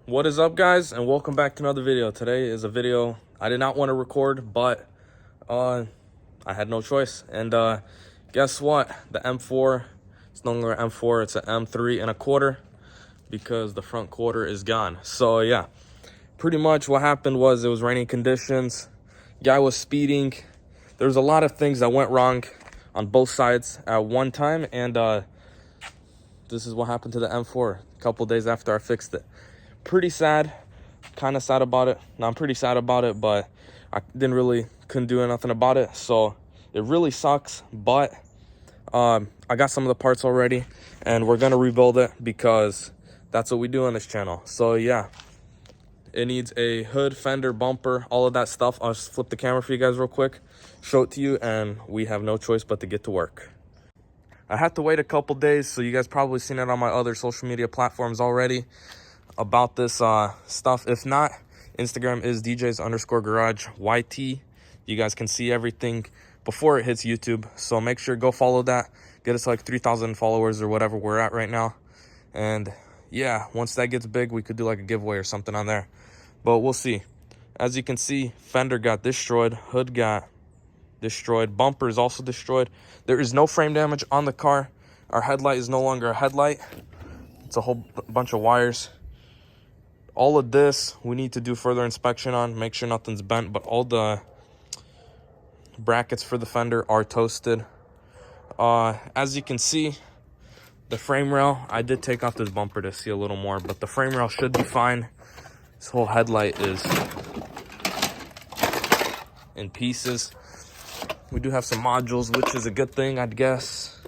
What is up, guys, and welcome back to another video. Today is a video I did not want to record, but I had no choice. And guess what? The M4, it's no longer an M4, it's an M3 and a quarter because the front quarter is gone. So yeah, pretty much what happened was it was raining conditions. Guy was speeding. There's a lot of things that went wrong on both sides at one time, and this is what happened to the M4 a couple days after I fixed it. Pretty sad, kind of sad about it. No, I'm pretty sad about it, but I couldn't do nothing about it. So it really sucks, but I got some of the parts already and we're gonna rebuild it because that's what we do on this channel. So yeah, it needs a hood, fender, bumper, all of that stuff. I'll just flip the camera for you guys real quick, show it to you, and we have no choice but to get to work. I had to wait a couple days, so you guys probably seen it on my other social media platforms already about this stuff. If not, Instagram is DJs_garage YT. You guys can see everything before it hits YouTube, so make sure go follow that. Get us to like 3,000 followers or whatever we're at right now. And yeah, once that gets big, we could do like a giveaway or something on there, but we'll see. As you can see, fender got destroyed, hood got destroyed, bumper is also destroyed. There is no frame damage on the car. Our headlight is no longer a headlight. It's a whole bunch of wires. All of this we need to do further inspection on, make sure nothing's bent, but all the brackets for the fender are toasted. As you can see, the frame rail, I did take off this bumper to see a little more, but the frame rail should be fine. This whole headlight is in pieces. We do have some modules, which is a good thing, I'd guess.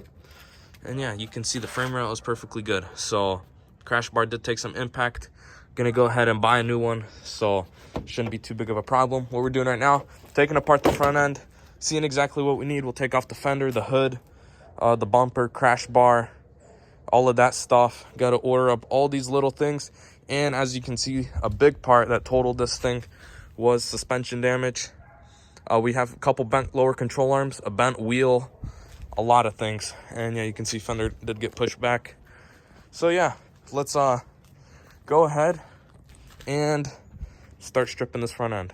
And yeah, you can see the frame rail is perfectly good. So crash bar did take some impact. Gonna go ahead and buy a new one, so shouldn't be too big of a problem. What we're doing right now, taking apart the front end, seeing exactly what we need. We'll take off the fender, the hood, the bumper, crash bar, all of that stuff. Got to order up all these little things. And as you can see, a big part that totaled this thing was suspension damage. We have a couple bent lower control arms, a bent wheel, a lot of things. And yeah, you can see fender did get pushed back. So yeah, let's go ahead and start stripping this front end.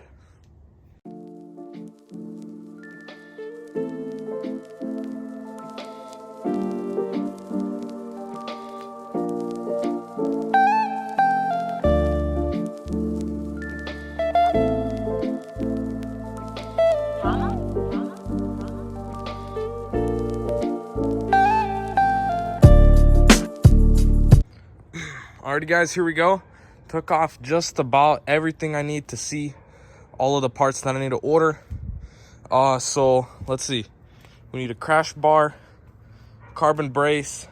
Alrighty guys, here we go. Took off just about everything I need to see all of the parts that I need to order. So let's see. We need a crash bar, carbon brace.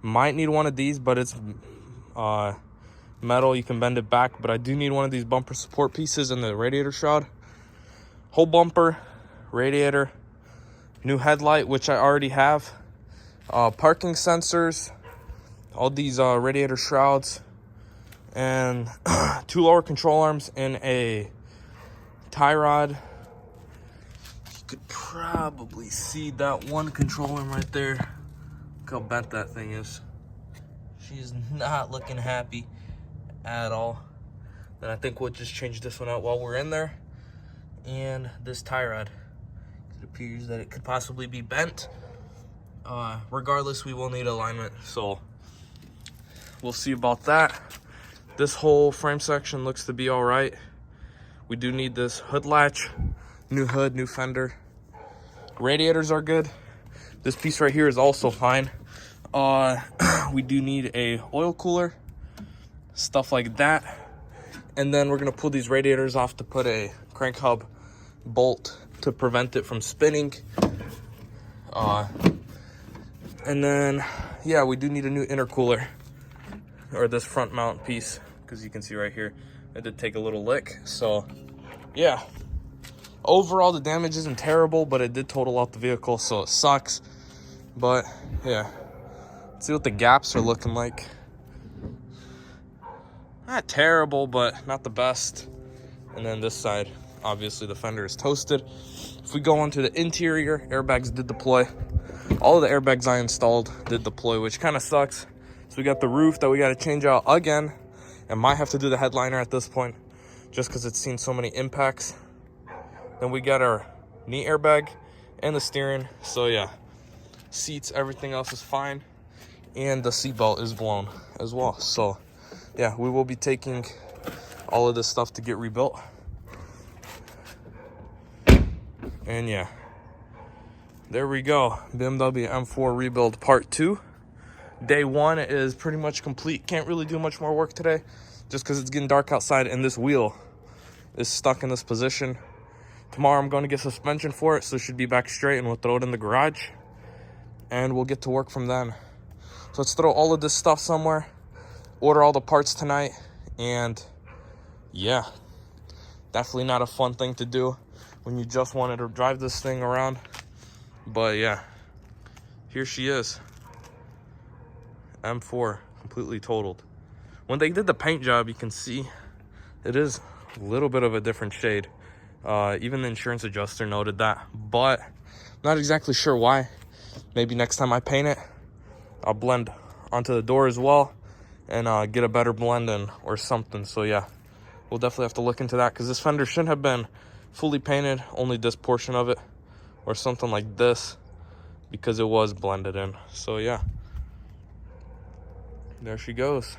Might need one of these, but it's metal, you can bend it back. But I do need one of these bumper support pieces and the radiator shroud. Whole bumper, radiator, new headlight, which I already have, parking sensors, all these radiator shrouds, and 2 lower control arms and a tie rod. You could probably see that one control arm right there. Look how bent that thing is. She's not looking happy at all. Then I think we'll just change this one out while we're in there. And this tie rod, it appears that it could possibly be bent. Regardless, we will need alignment, so we'll see about that. This whole frame section looks to be all right. We do need this hood latch, new hood, new fender. Radiators are good. This piece right here is also fine. We do need a oil cooler, stuff like that. And then we're gonna pull these radiators off to put a crank hub bolt to prevent it from spinning. And then, yeah, we do need a new intercooler, or this front mount piece, because you can see right here it did take a little lick. So yeah, overall the damage isn't terrible, but it did total out the vehicle, so it sucks. But yeah, let's see what the gaps are looking like. Not terrible, but not the best. And then this side, obviously the fender is toasted. If we go onto the interior, airbags did deploy. All of the airbags I installed did deploy, which kind of sucks. So we got the roof that we got to change out again. and might have to do the headliner at this point just because it's seen so many impacts. Then we got our knee airbag and the steering. So yeah, seats, everything else is fine, and the seatbelt is blown as well. So yeah, we will be taking all of this stuff to get rebuilt. And yeah, there we go. BMW M4 rebuild part 2. Day 1 is pretty much complete. Can't really do much more work today just because it's getting dark outside and this wheel is stuck in this position. Tomorrow I'm going to get suspension for it, so it should be back straight, and we'll throw it in the garage and we'll get to work from then. So let's throw all of this stuff somewhere, order all the parts tonight, and yeah, definitely not a fun thing to do when you just wanted to drive this thing around. But yeah, here she is. M4 completely totaled. When they did the paint job, you can see it is a little bit of a different shade. Even the insurance adjuster noted that, but not exactly sure why. Maybe next time I paint it, I'll blend onto the door as well and get a better blend in or something. So yeah, we'll definitely have to look into that, because this fender shouldn't have been fully painted, only this portion of it or something like this, because it was blended in. So yeah, there she goes.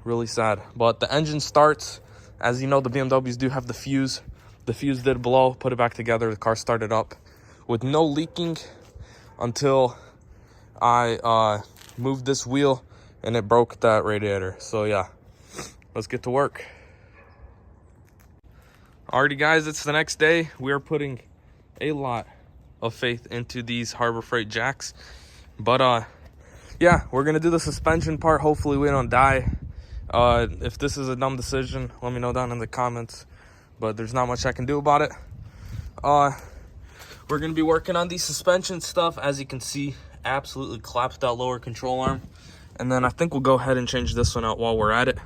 Really sad. But the engine starts. As you know, the BMWs do have the fuse. The fuse did blow, put it back together, the car started up with no leaking until I moved this wheel and it broke that radiator. So yeah, let's get to work. Alrighty guys, it's the next day. We are putting a lot of faith into these Harbor Freight jacks. But yeah, we're gonna do the suspension part. Hopefully we don't die. If this is a dumb decision, let me know down in the comments, but there's not much I can do about it. We're gonna be working on the suspension stuff. As you can see, absolutely clapped that lower control arm, and then I think we'll go ahead and change this one out while we're at it,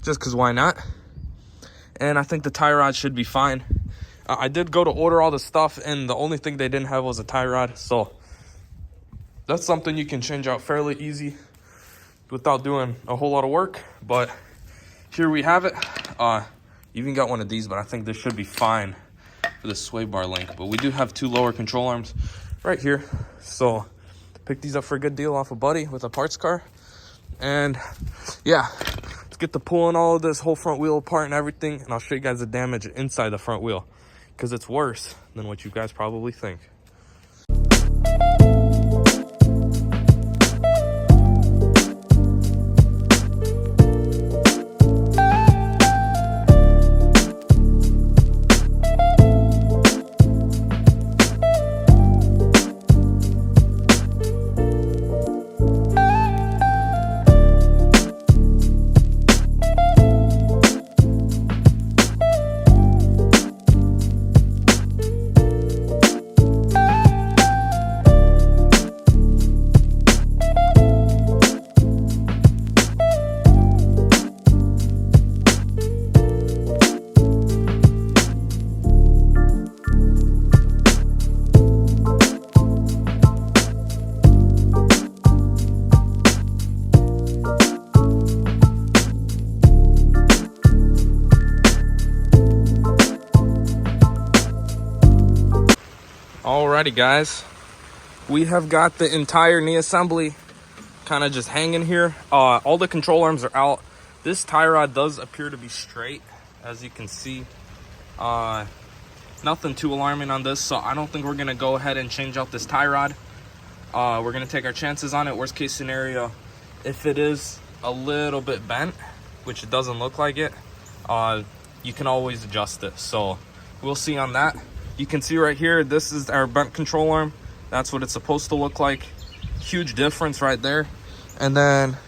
just because why not. And I think the tie rod should be fine. I did go to order all the stuff, and the only thing they didn't have was a tie rod, so that's something you can change out fairly easy without doing a whole lot of work. But here we have it. Even got one of these, but I think this should be fine for the sway bar link. But we do have 2 lower control arms right here, so picked these up for a good deal off a buddy with a parts car. And yeah, let's get to pulling all of this whole front wheel apart and everything, and I'll show you guys the damage inside the front wheel, because it's worse than what you guys probably think. Alrighty guys, we have got the entire knee assembly kind of just hanging here. All the control arms are out. This tie rod does appear to be straight, as you can see. Nothing too alarming on this, so I don't think we're gonna go ahead and change out this tie rod. We're gonna take our chances on it. Worst case scenario, if it is a little bit bent, which it doesn't look like it, you can always adjust it. So we'll see on that. You can see right here, this is our bent control arm. That's what it's supposed to look like. Huge difference right there. And then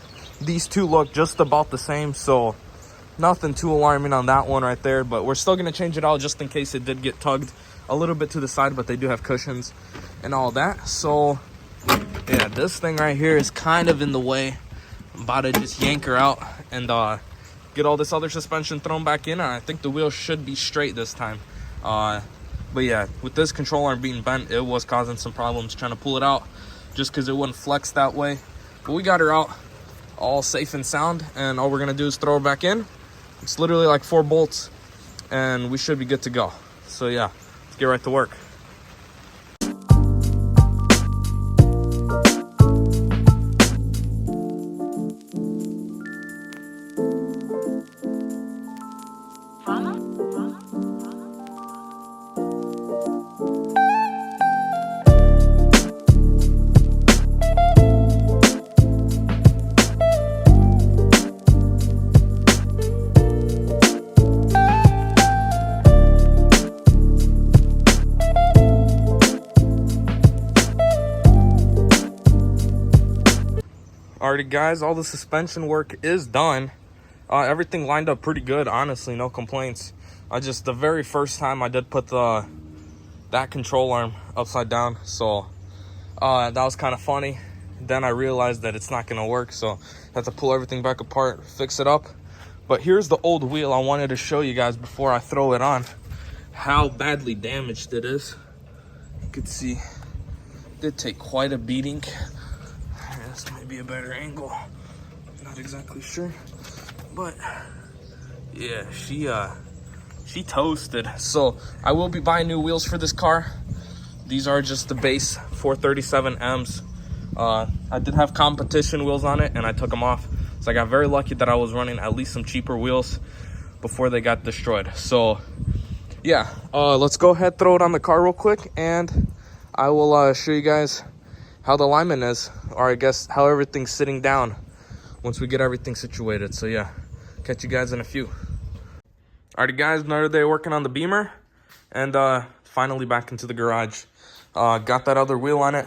these two look just about the same, so nothing too alarming on that one right there. But we're still gonna change it out just in case it did get tugged a little bit to the side, but they do have cushions and all that. So yeah, this thing right here is kind of in the way. I'm about to just yank her out and get all this other suspension thrown back in, and I think the wheel should be straight this time. But yeah, with this control arm being bent, it was causing some problems trying to pull it out just because it wouldn't flex that way. But we got her out. all safe and sound, and all we're gonna do is throw it back in. It's literally like 4 bolts and we should be good to go. So yeah, let's get right to work. Alrighty guys, all the suspension work is done. Everything lined up pretty good, honestly, no complaints. Just the very first time I did put that control arm upside down, so that was kind of funny. Then I realized that it's not gonna work, so I had to pull everything back apart, fix it up. But here's the old wheel. I wanted to show you guys before I throw it on how badly damaged it is. You could see it did take quite a beating. This might be a better angle, not exactly sure, but yeah, she toasted. So I will be buying new wheels for this car. These are just the base 437Ms. I did have competition wheels on it and I took them off, so I got very lucky that I was running at least some cheaper wheels before they got destroyed. So yeah, let's go ahead, throw it on the car real quick, and I will show you guys how the alignment is, or I guess how everything's sitting down once we get everything situated. So yeah, catch you guys in a few. Alrighty guys, another day working on the Beamer, and finally back into the garage. Got that other wheel on it.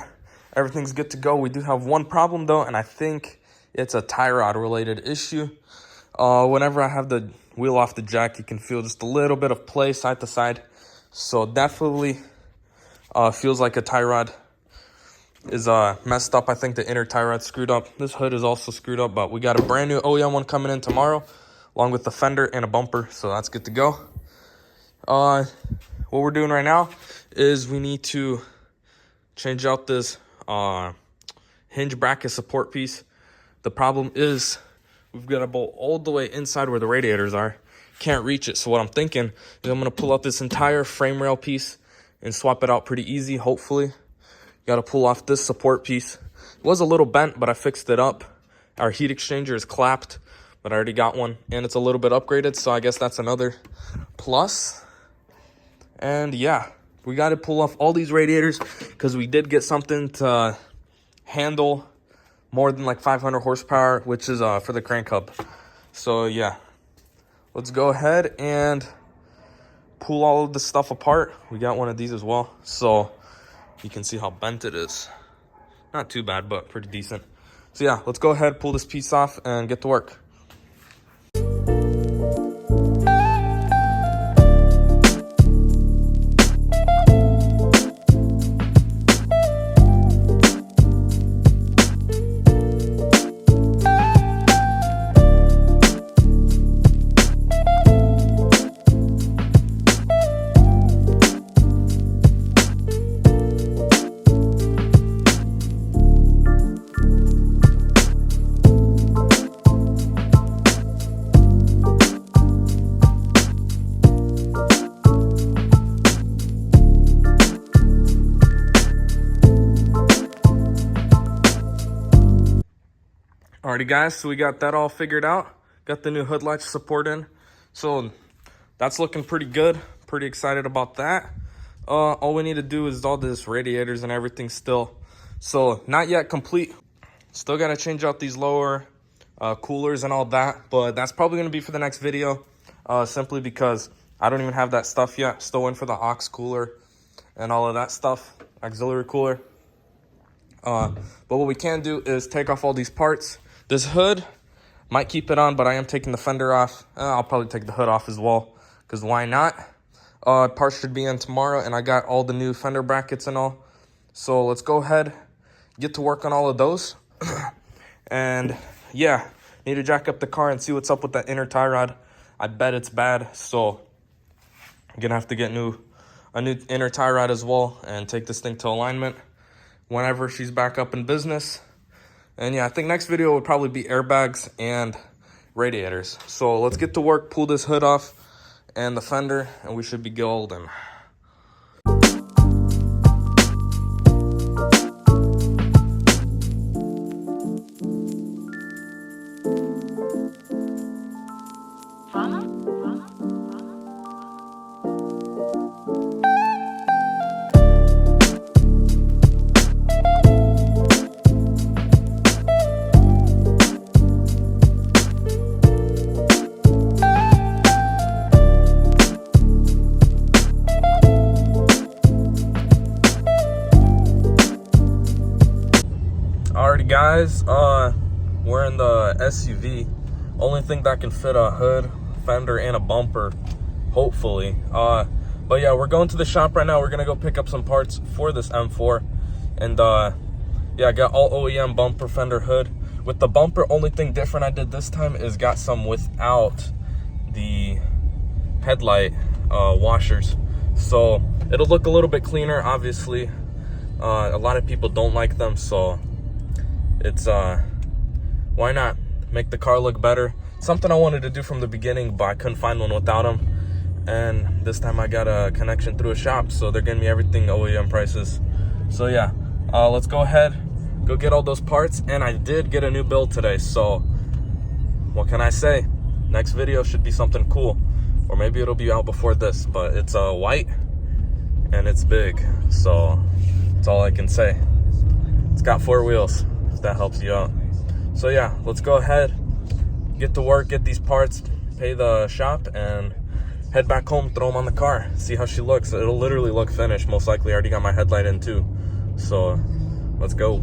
Everything's good to go. We do have one problem though, and I think it's a tie rod related issue. Whenever I have the wheel off the jack, you can feel just a little bit of play side to side. So definitely feels like a tie rod is messed up. I think the inner tie rod's screwed up. This hood is also screwed up, but we got a brand new OEM one coming in tomorrow, along with the fender and a bumper, so that's good to go. What we're doing right now is we need to change out this hinge bracket support piece. The problem is we've got a bolt all the way inside where the radiators are. Can't reach it, so what I'm thinking is I'm gonna pull out this entire frame rail piece and swap it out pretty easy, hopefully. Got to pull off this support piece. It was a little bent, but I fixed it up. Our heat exchanger is clapped, but I already got one, and it's a little bit upgraded, so I guess that's another plus. And yeah, we got to pull off all these radiators because we did get something to handle more than like 500 horsepower, which is for the crank hub. So yeah, let's go ahead and pull all of this stuff apart. We got one of these as well, so you can see how bent it is. Not too bad, but pretty decent. So yeah, let's go ahead, pull this piece off, and get to work. Alrighty guys, so we got that all figured out. Got the new hood lights support in. So that's looking pretty good. Pretty excited about that. All we need to do is all this radiators and everything still. So not yet complete. Still got to change out these lower coolers and all that. But that's probably going to be for the next video. Simply because I don't even have that stuff yet. Still in for the aux cooler and all of that stuff. Auxiliary cooler. But what we can do is take off all these parts. This hood, might keep it on, but I am taking the fender off. I'll probably take the hood off as well, because why not? Parts should be in tomorrow, and I got all the new fender brackets and all. So let's go ahead, get to work on all of those. And yeah, need to jack up the car and see what's up with that inner tie rod. I bet it's bad, so I'm gonna have to get a new inner tie rod as well and take this thing to alignment whenever she's back up in business. And yeah, I think next video would probably be airbags and radiators. So let's get to work, pull this hood off and the fender, and we should be golden. Alrighty guys, we're in the SUV. Only thing that can fit a hood, fender, and a bumper, hopefully. But yeah, we're going to the shop right now. We're gonna go pick up some parts for this M4. And yeah, I got all OEM bumper, fender, hood. With the bumper, only thing different I did this time is got some without the headlight washers. So it'll look a little bit cleaner, obviously. A lot of people don't like them, so it's why not make the car look better? Something I wanted to do from the beginning, but I couldn't find one without them. And this time I got a connection through a shop, so they're getting me everything OEM prices. So yeah, let's go ahead, go get all those parts. And I did get a new build today, so what can I say? Next video should be something cool, or maybe it'll be out before this. But it's white and it's big, so that's all I can say. It's got 4 wheels, if that helps you out. So yeah, let's go ahead, get to work, get these parts, pay the shop, and head back home, throw them on the car, see how she looks. It'll literally look finished. Most likely I already got my headlight in too. So let's go.